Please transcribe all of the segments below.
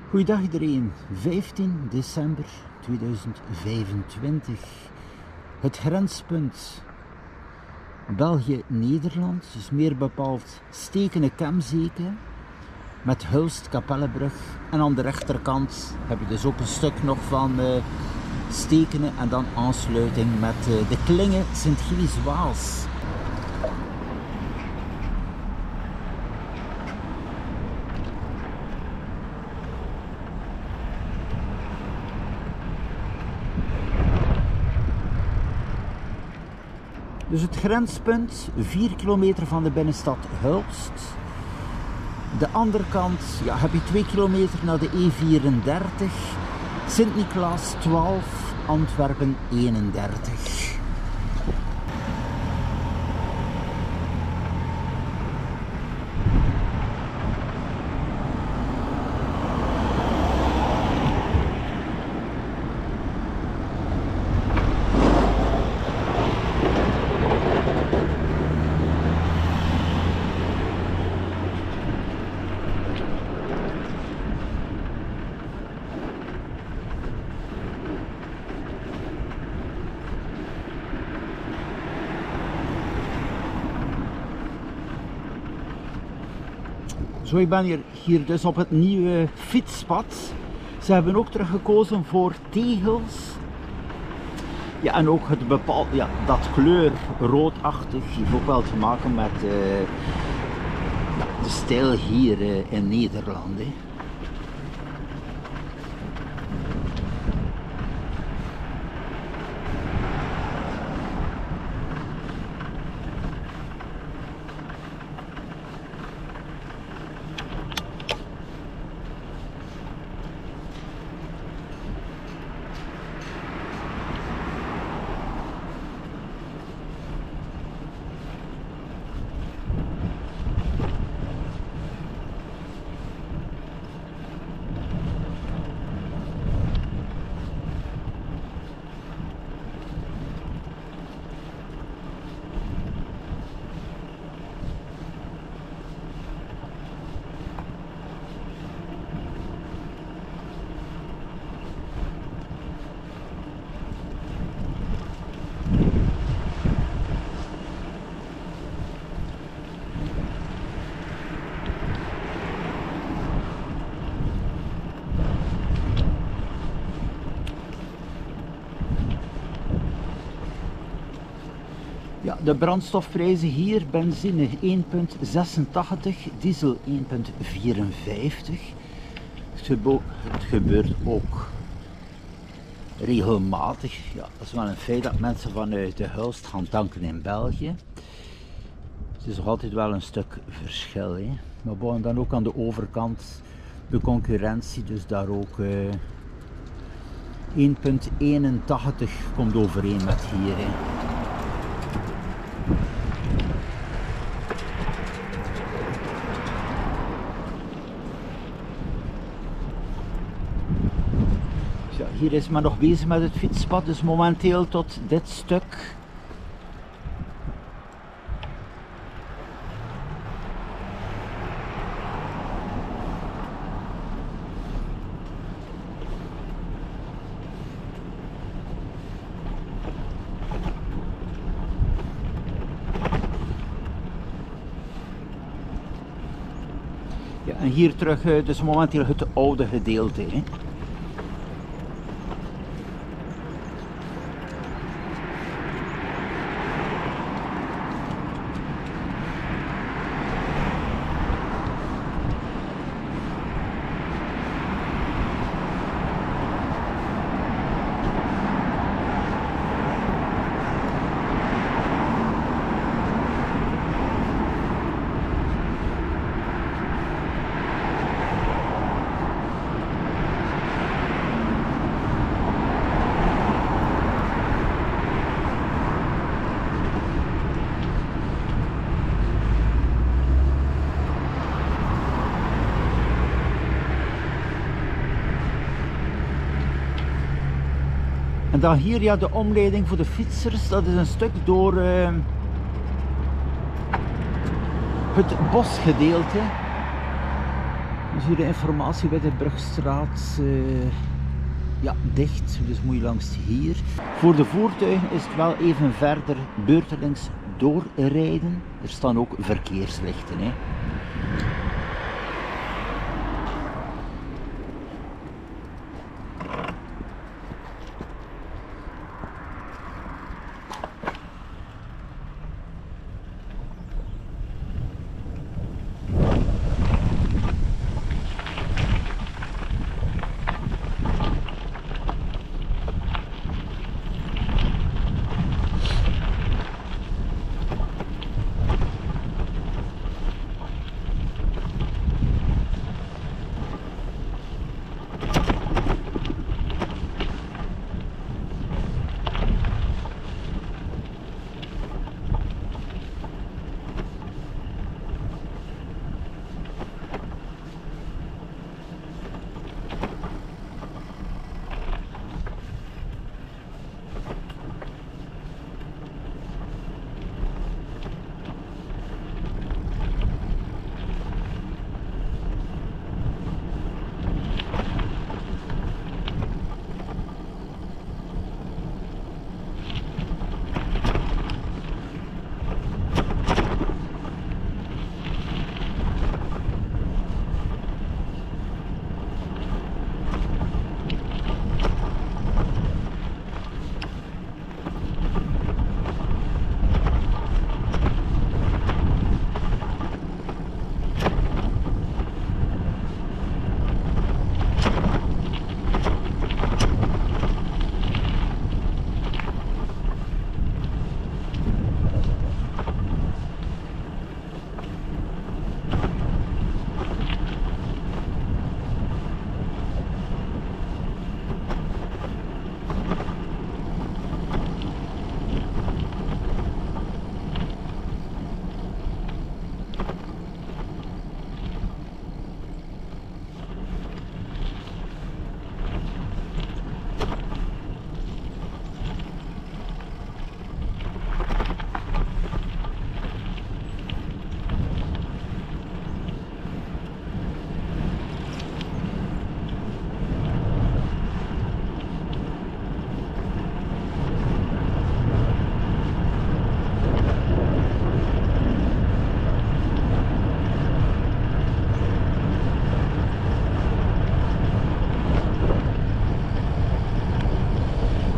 Goeiedag iedereen, 15 december 2025. Het grenspunt België-Nederland, dus meer bepaald Stekene-Kemzeke met Hulst-Kapellebrug. En aan de rechterkant heb je dus ook een stuk nog van Stekene en dan aansluiting met de Klinge Sint-Gilles-Waals. Dus het grenspunt, 4 kilometer van de binnenstad Hulst. De andere kant heb je 2 kilometer naar de E34. Sint-Niklaas 12, Antwerpen 31. Zo, ik ben hier dus op het nieuwe fietspad. Ze hebben ook terug gekozen voor tegels. Ja, en ook het bepaald, dat kleur roodachtig heeft ook wel te maken met de stijl hier in Nederland. Hè. Ja, de brandstofprijzen hier, benzine 1,86, diesel 1,54. Het gebeurt ook regelmatig. Ja, dat is wel een feit dat mensen vanuit de Hulst gaan tanken in België. Het is nog altijd wel een stuk verschil. Hè. Maar bon, dan ook aan de overkant de concurrentie, dus daar ook 1,81 komt overeen met hier. Hè. Ja, hier is men nog bezig met het fietspad, dus momenteel tot dit stuk. Ja, en hier terug, dus momenteel het oude gedeelte. Hè. En dan hier de omleiding voor de fietsers, dat is een stuk door het bosgedeelte. Dus hier de informatie bij de Brugstraat, ja, dicht, dus moet je langs hier. Voor de voertuigen is het wel even verder beurtelings doorrijden. Er staan ook verkeerslichten, hè.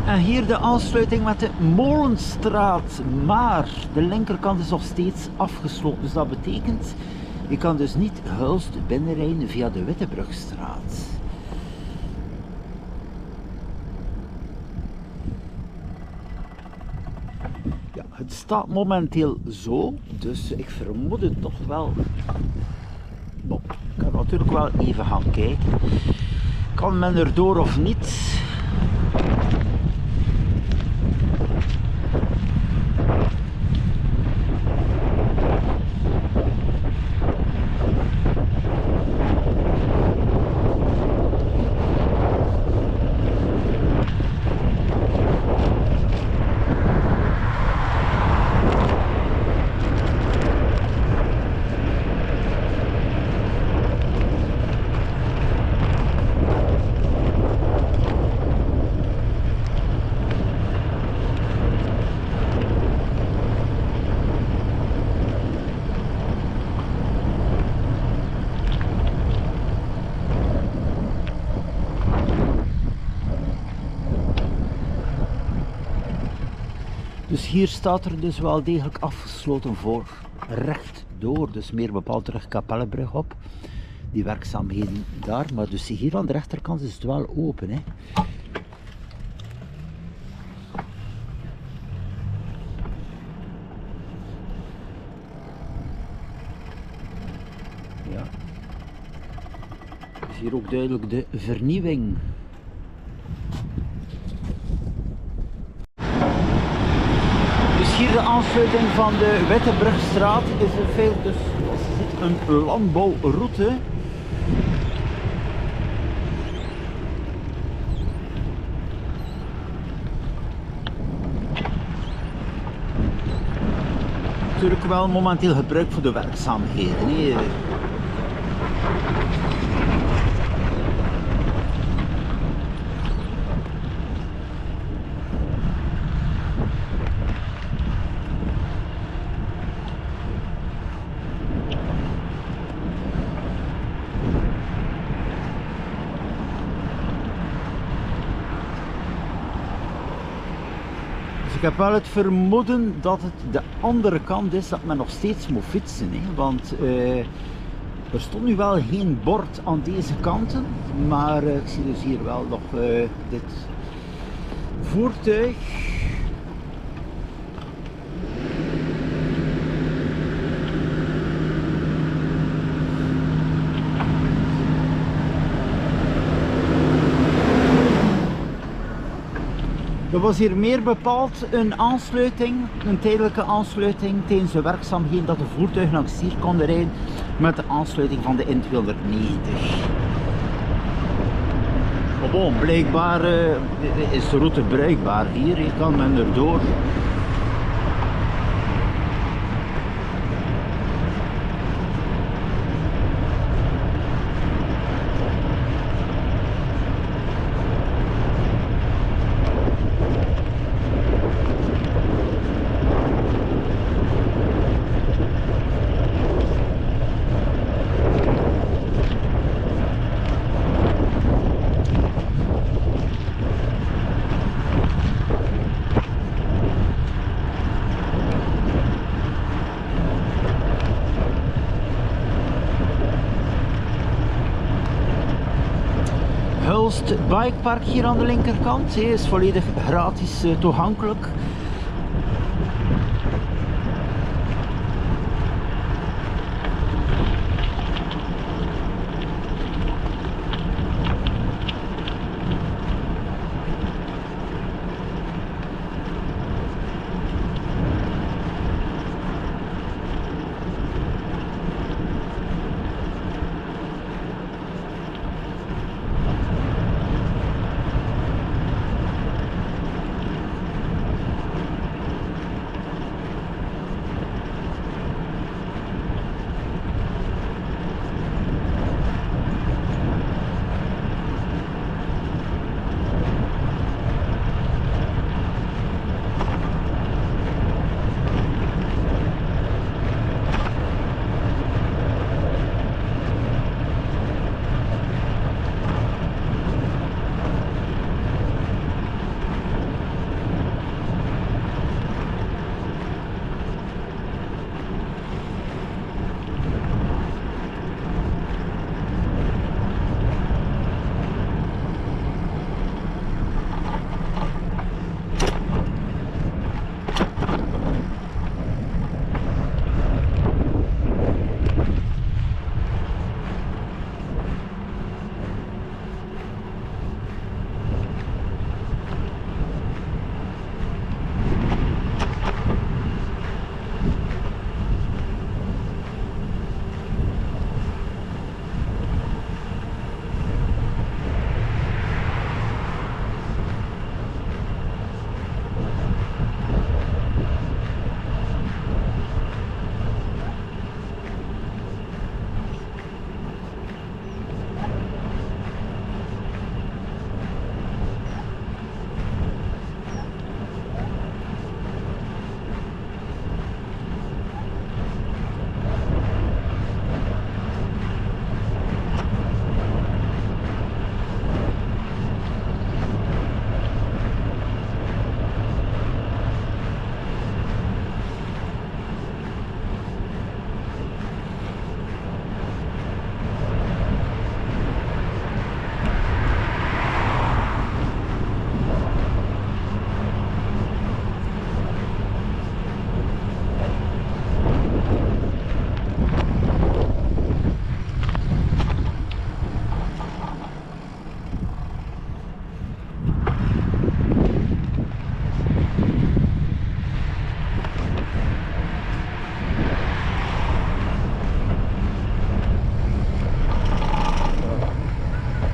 En hier de aansluiting met de Molenstraat, maar de linkerkant is nog steeds afgesloten. Dus dat betekent, je kan dus niet Hulst binnenrijden via de Wittebrugstraat. Ja, het staat momenteel zo, dus ik vermoed het toch wel. Bon, ik kan natuurlijk wel even gaan kijken. Kan men erdoor of niet? Dus hier staat er dus wel degelijk afgesloten voor rechtdoor, dus meer bepaald terug Kapellebrug op, die werkzaamheden daar, maar dus hier aan de rechterkant is het wel open, hè. Ja, is hier ook duidelijk de vernieuwing. Hier de aansluiting van de Wittebrugstraat is in feite dus een landbouwroute. Natuurlijk wel momenteel gebruikt voor de werkzaamheden. Ik heb wel het vermoeden dat het de andere kant is dat men nog steeds moet fietsen. Hè? Want er stond nu wel geen bord aan deze kanten, maar ik zie dus hier wel nog dit voertuig. Er was hier meer bepaald een aansluiting, een tijdelijke aansluiting tijdens de werkzaamheden dat de voertuigen langs hier konden rijden met de aansluiting van de N290. Maar bon, blijkbaar is de route bruikbaar hier, kan men erdoor. Hulst Bikepark hier aan de linkerkant is volledig gratis toegankelijk.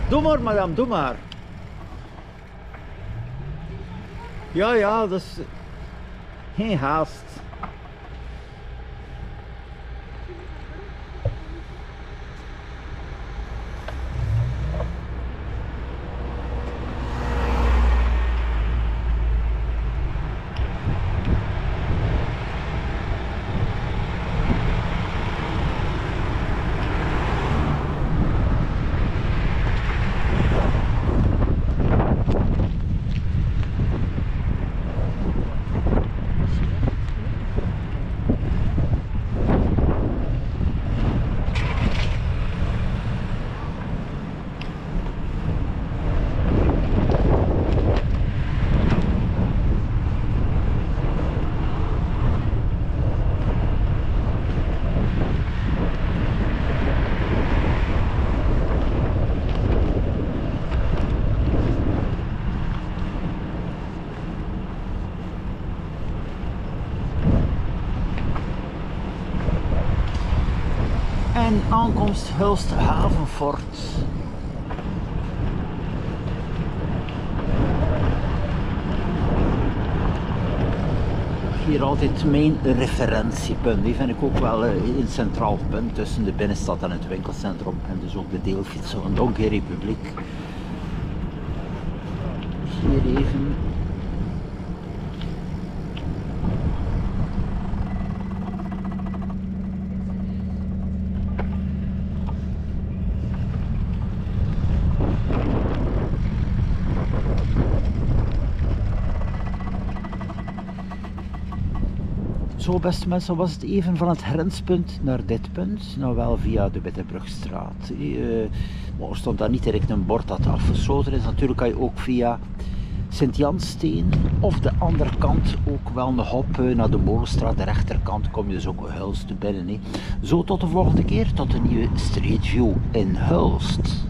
Doe maar, madame, doe maar. Ja, ja, dat is geen haast. En aankomst Hulst Havenfort. Hier altijd mijn referentiepunt. Die vind ik ook wel een centraal punt tussen de binnenstad en het winkelcentrum. En dus ook de deelfietsen van Donkey Republiek. Hier even. Zo, beste mensen, was het even van het grenspunt naar dit punt, nou wel via de Wittebrugstraat. Maar er stond daar niet direct een bord dat afgesloten is. Natuurlijk kan je ook via Sint-Janssteen of de andere kant ook wel nog op naar de Molenstraat. De rechterkant kom je dus ook Hulst binnen. Zo, tot de volgende keer, tot een nieuwe Street View in Hulst.